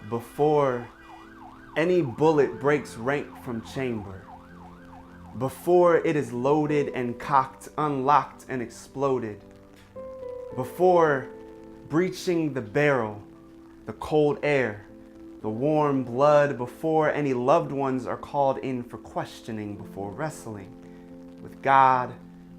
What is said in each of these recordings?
before any bullet breaks rank from chamber, before it is loaded and cocked, unlocked and exploded, before breaching the barrel, the cold air, the warm blood, before any loved ones are called in for questioning, before wrestling with God,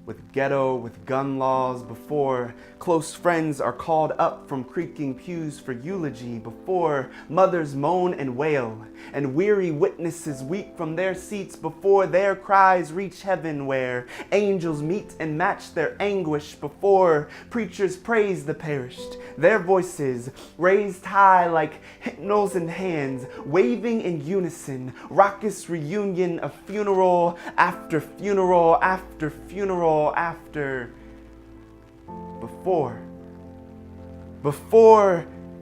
with ghetto, with gun laws, before close friends are called up from creaking pews for eulogy, before mothers moan and wail, and weary witnesses weep from their seats, before their cries reach heaven where angels meet and match their anguish, before preachers praise the perished, their voices raised high like hymnals in hands, waving in unison, raucous reunion of funeral after funeral after funeral after, before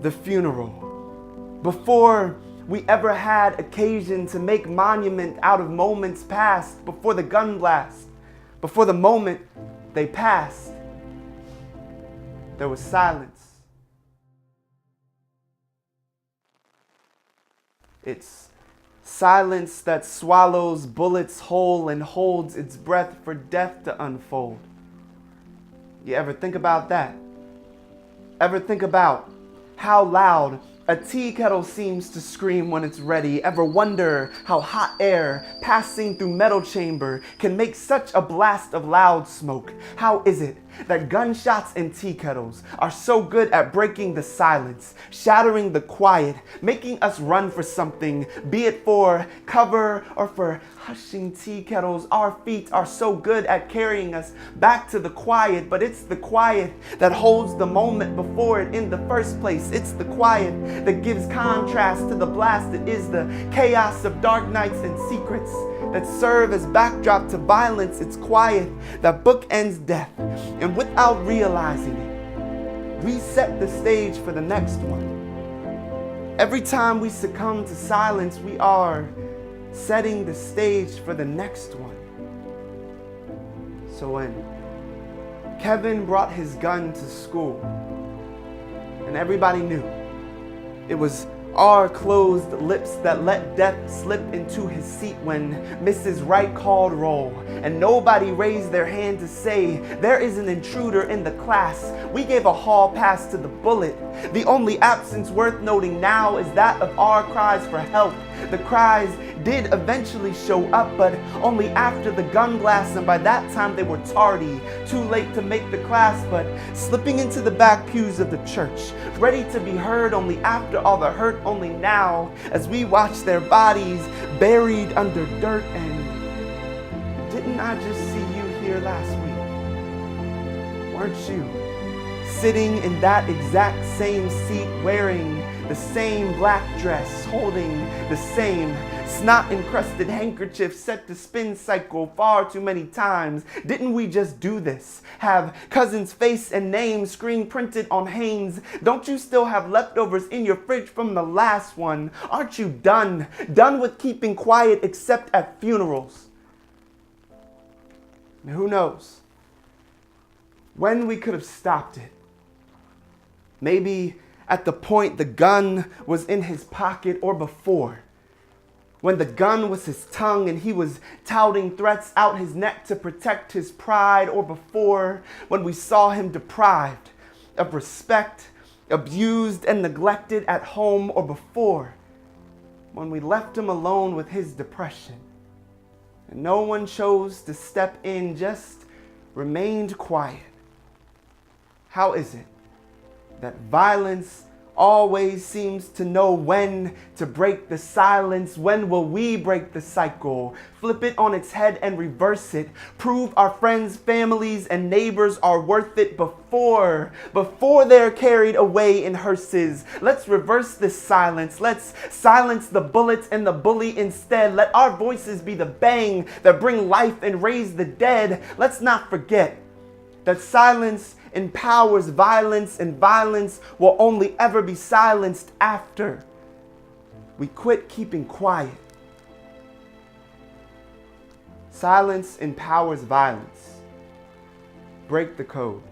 the funeral, before we ever had occasion to make monument out of moments past, before the gun blast, before the moment they passed, there was silence. It's silence that swallows bullets whole and holds its breath for death to unfold. You ever think about that? Ever think about how loud a tea kettle seems to scream when it's ready? Ever wonder how hot air passing through metal chamber can make such a blast of loud smoke? How is it that gunshots and tea kettles are so good at breaking the silence, shattering the quiet, making us run for something, be it for cover or for hushing tea kettles? Our feet are so good at carrying us back to the quiet, but it's the quiet that holds the moment before it in the first place. It's the quiet that gives contrast to the blast. It is the chaos of dark nights and secrets that serve as backdrop to violence. It's quiet that bookends death, and without realizing it, we set the stage for the next one. Every time we succumb to silence, we are setting the stage for the next one. So when Kevin brought his gun to school, and everybody knew it was our closed lips that let death slip into his seat, when Mrs. Wright called roll and nobody raised their hand to say there is an intruder in the class, we gave a hall pass to the bullet. The only absence worth noting now is that of our cries for help. The cries did eventually show up, but only after the gun blast, and by that time they were tardy, too late to make the class, but slipping into the back pews of the church, ready to be heard only after all the hurt, only now as we watch their bodies buried under dirt. And didn't I just see you here last week? Weren't you sitting in that exact same seat, wearing the same black dress, holding the same snot-encrusted handkerchief set to spin cycle far too many times? Didn't we just do this? Have cousin's face and name screen printed on Hanes? Don't you still have leftovers in your fridge from the last one? Aren't you done with keeping quiet except at funerals? And who knows when we could have stopped it? Maybe at the point the gun was in his pocket, or before, when the gun was his tongue and he was touting threats out his neck to protect his pride, or before, when we saw him deprived of respect, abused and neglected at home, or before, when we left him alone with his depression and no one chose to step in, just remained quiet. How is it that violence always seems to know when to break the silence? When will we break the cycle, flip it on its head and reverse it, prove our friends, families, and neighbors are worth it before they're carried away in hearses? Let's reverse this silence. Let's silence the bullets and the bully instead. Let our voices be the bang that bring life and raise the dead. Let's not forget that silence empowers violence, and violence will only ever be silenced after we quit keeping quiet. Silence empowers violence. Break the code.